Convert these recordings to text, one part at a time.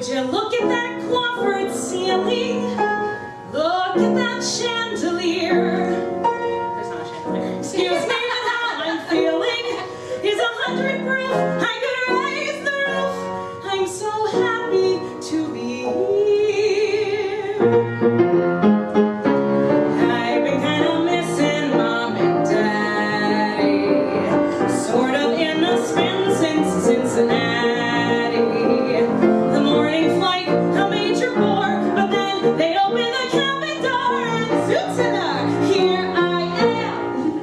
you look at that coiffured ceiling? Look at that chandelier. There's not a chandelier. Excuse me, but how I'm feeling is 100 proof. I could raise the roof. I'm so happy to be here. I've been kind of missing Mom and Daddy, sort of in a spin since Cincinnati. The morning flight, a major bore, but then they open the cabin door and Suitsana, here I am.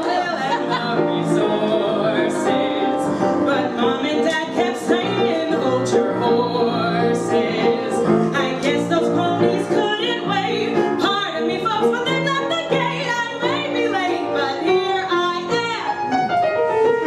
Well, and my resources, but Mom and Dad kept saying, hold your horses. I guess those ponies couldn't wait. Pardon me, folks, but they're not the gate. I may be late, but here I am.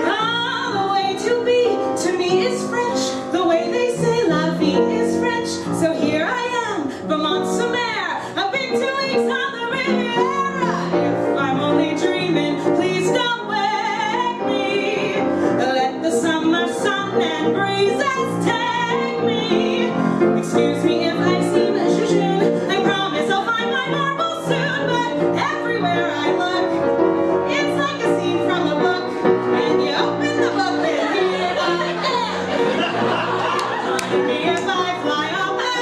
Ah, the way to be, to me, is French. The way they say la vie is French. So here I am, Vermont-sur-Mer, a big 2 weeks on the Riviera. If I'm only dreaming, please don't wake me. Let the summer sun and breezes take me. Excuse me if I seem jejune. I promise I'll find my marble soon. But everywhere I look, it's like a scene from a book. When you open the book, then here I am. Find me if I fly off the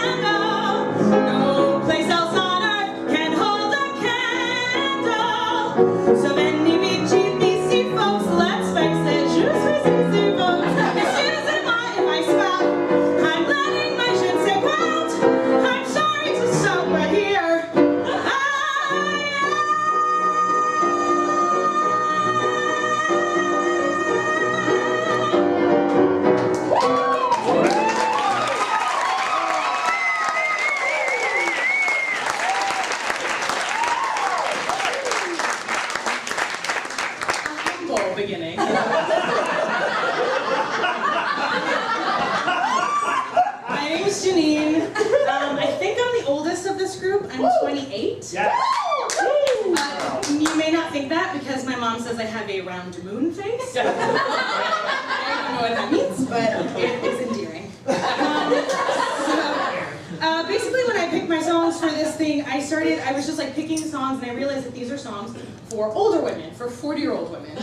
handle. No place else on earth can hold a candle. So many BGBC folks, let's face it, je suis ici, folks. Excuse me if I spout. I'm letting my je ne sais quoi out. I'm sorry to stop, but here I humble beginning. My name is Janine. I think I'm the oldest of this group. I'm 28. Yeah. You may not think that because my mom says I have a round moon face. I don't know what that means, but it is endearing. Basically, when I picked my songs for this thing, I was just like picking songs, and I realized that these are songs for older women, for 40-year-old women.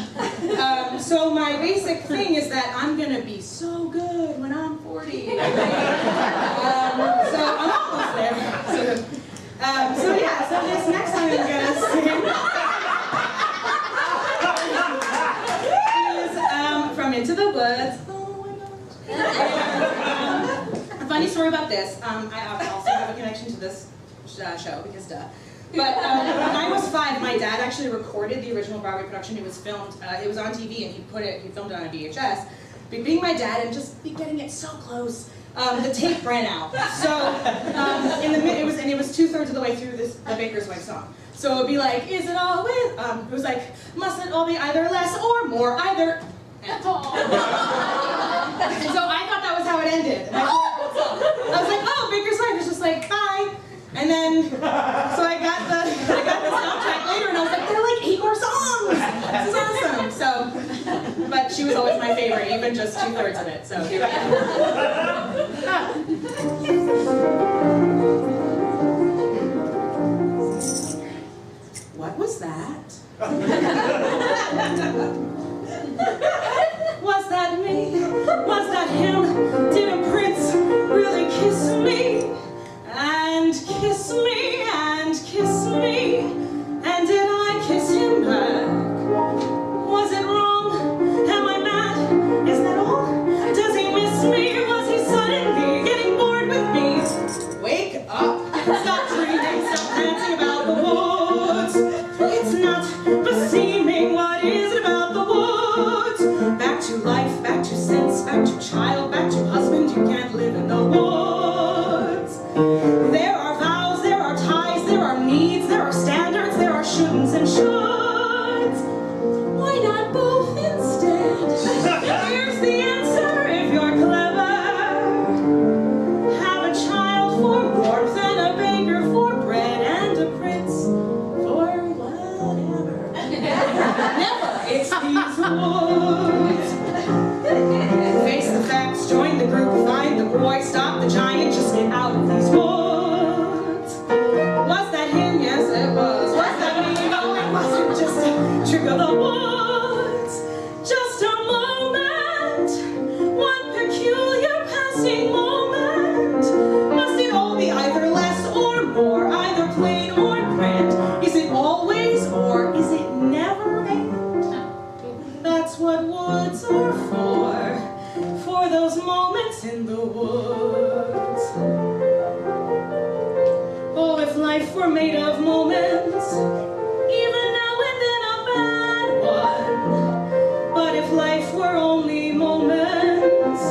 So my basic thing is that I'm gonna be so good when I'm 40. So I'm almost there. So yeah, so this next song I'm gonna sing is from Into the Woods. Oh my gosh. A funny story about this. I also have a connection to this show because duh. But when I was 5, my dad actually recorded the original Broadway production. It was filmed. It was on TV, and he filmed it on a VHS. But being my dad and just getting it so close, the tape ran out. So it was 2/3 of the way through the Baker's Wife song. So it'd be like, is it always? It was like, must it all be either less or more, either at all. And so I thought that was how it ended. And I was like, oh, Baker's Wife is just like, bye. And then, so I got the soundtrack later, and I was like, there are like 8 more songs. This is awesome. So, but she was always my favorite, even just 2/3 of it. So here we go. What was that? Was that me? Was that him? Did a prince really kiss me? And kiss me, and kiss me, and did I kiss him back? Was it wrong? Am I mad? Is that all? Does he miss me? Was he suddenly getting bored with me? Wake up! Stop dreaming, stop dancing about the woods. It's not beseeming, what is it about the woods? Back to life, back to sense, back to child, back to husband, you can't live in the woods. There are vows, there are ties, there are needs, there are standards, there are shouldn'ts and shoulds. Why not both instead? Here's the answer if you're clever. Have a child for warmth and a baker for bread and a prince for whatever. Never, it's these woods. Face it out of these woods. Was that him? Yes, it was. Was that me? No, it wasn't. Just a trick of the woods. Just a moment, one peculiar passing moment. Must it all be either less or more, either plain or grand? Is it always or is it never and? That's what woods are for those moments in the woods. Oh, if life were made of moments, even now and then a bad one. But if life were only moments,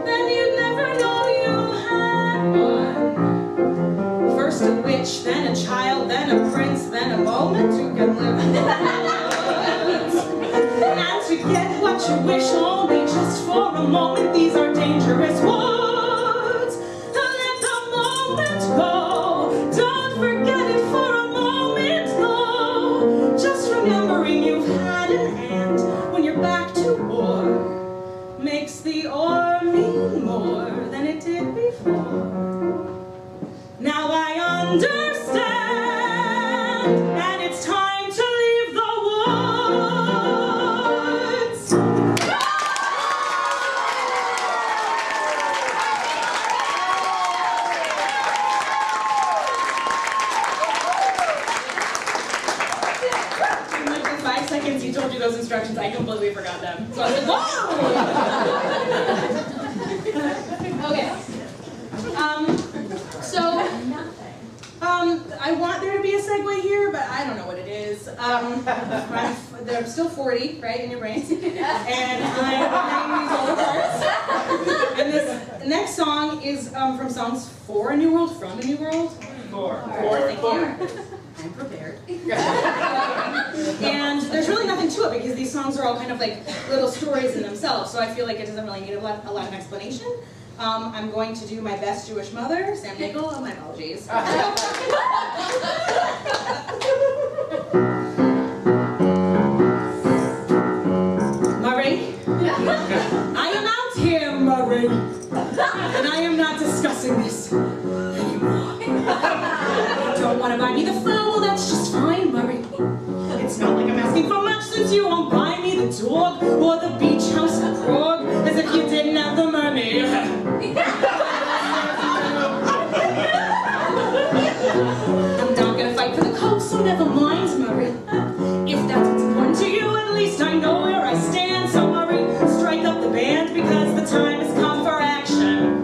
then you'd never know you had one. First a witch, then a child, then a prince, then a moment you can live in the woods. And to get what you wish only just for a moment, these are dangerous woods. Don't let the moment go. Don't forget it for a moment, though. Just remembering you've had an and when you're back to war makes the or mean more than it did before. Now I understand, and it's time to leave the woods. In like the 5 seconds you told you those instructions, I completely forgot them. So I was like, whoa! Okay. I want there to be a segue here, but I don't know what it is. I'm still 40, right, in your brains, and I'm playing these older parts. And this next song is from songs for a New World, from a New World. Four, thank you. I'm prepared. And there's really nothing to it because these songs are all kind of like little stories in themselves, so I feel like it doesn't really need a lot of explanation. I'm going to do my best Jewish mother, Sam Nickel, my apologies. Murray, I am out here, Murray, and I am not discussing this anymore. Don't want to buy me the fowl, that's just fine, Murray. It's not like I'm asking for much since you won't buy me the dog or the beach house in Prague, as if you didn't have the money. I'm not gonna fight for the coast, so never mind, Murray. If that's what's important to you, at least I know where I stand. So Murray, strike up the band because the time has come for action.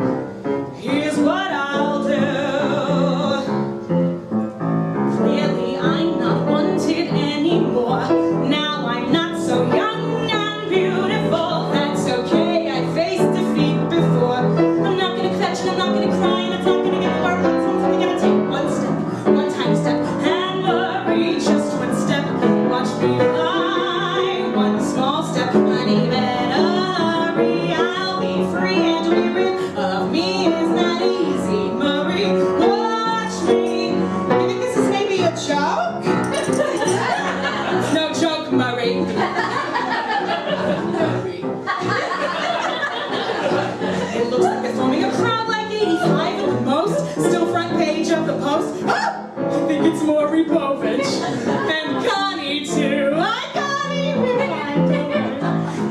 Here's what I'll do. Clearly I'm not wanted anymore. Now I'm not so young and beautiful. That's okay, I faced defeat before. I'm not gonna fetch and I'm not gonna cry and it's not gonna get hard. I'm gonna take one step, one tiny step, and Murray, just one step. Watch me fly, one small step, uneven hurry. I'll be free and to be rid of me is not easy, Murray. Watch me. You think this is maybe a joke? It's no joke, Murray. It looks like they're forming a crowd like 85 at the most. Still front page of the Post. Ah! I think it's Maury Povich. And Connie too. Hi, Connie!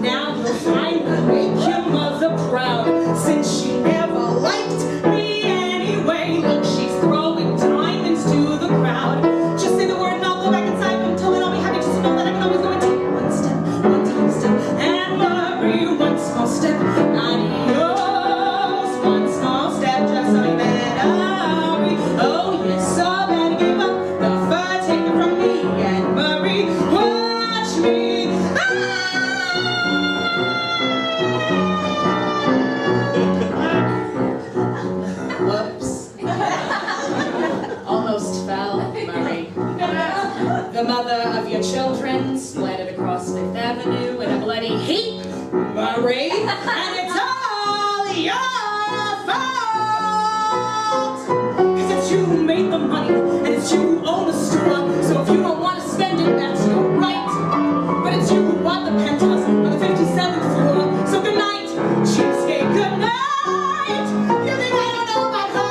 Now you'll finally make your mother proud, since she never liked me anyway. Look, she's throwing diamonds to the crowd. Just say the word and I'll go back inside until then I'll be happy just to know that I can always go and take one step, one tiny step, and Murray, one small step. Adios, one small step, just so you better hurry. Oh, yes, so bad I gave up the fur taken from me, and Murray, watch me. Whoops. Almost fell, Murray. The mother of your children splattered across Fifth Avenue in a bloody heap, Murray, and it's all your fault. 'Cause it's you who made the money, and it's you who own the store, so if you don't want to spend it, that's your right. But it's you who bought the penthouse on the 57th floor, so good night, cheapskate, good night. You think I don't know about her?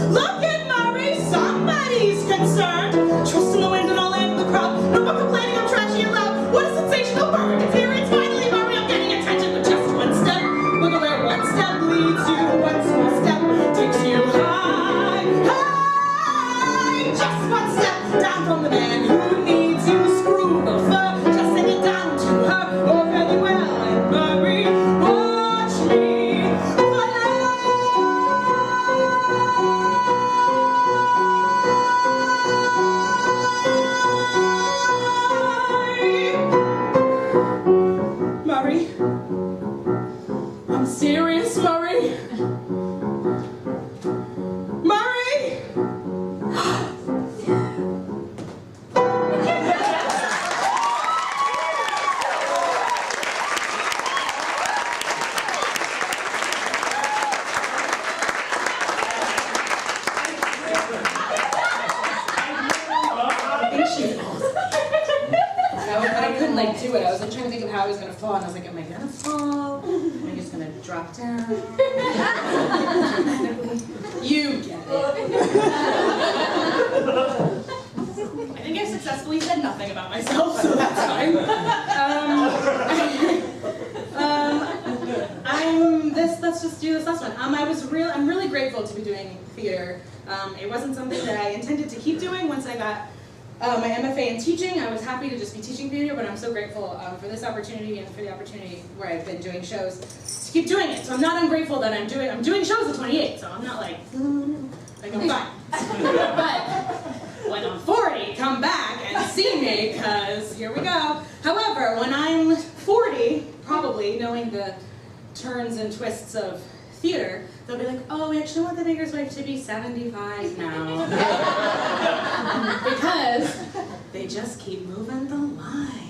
Look at Murray, somebody's concerned. Trust in the wind and I'll land in the crowd. No more complaining, I'm trashy and loud. What a sensational bird, it's here, it's finally Murray. I'm getting attention with just one step. Look at where one step leads you, one small step takes you high, high. Just one step down from the man who needs you. Screw the fur, just send it down to her. Oh, very well, and Murray, watch me fly. Murray, I'm serious, Murray. Murray! But I couldn't like do it. I was like trying to think of how I was gonna fall, and I was like, am I gonna fall? Am I just gonna drop down? You get it. I think I've successfully said nothing about myself, so that's fine. Let's just do this last one. I'm really grateful to be doing theater. It wasn't something that I intended to keep doing once I got my MFA in teaching. I was happy to just be teaching theater, but I'm so grateful for this opportunity and for the opportunity where I've been doing shows to keep doing it. So I'm not ungrateful that I'm doing shows at 28, so I'm not like I'm fine. But when I'm 40, come back and see me, because here we go. However, when I'm 40, probably knowing the turns and twists of theater, they'll be like, oh, we actually want the Baker's wife to be 75 now. Because they just keep moving the line.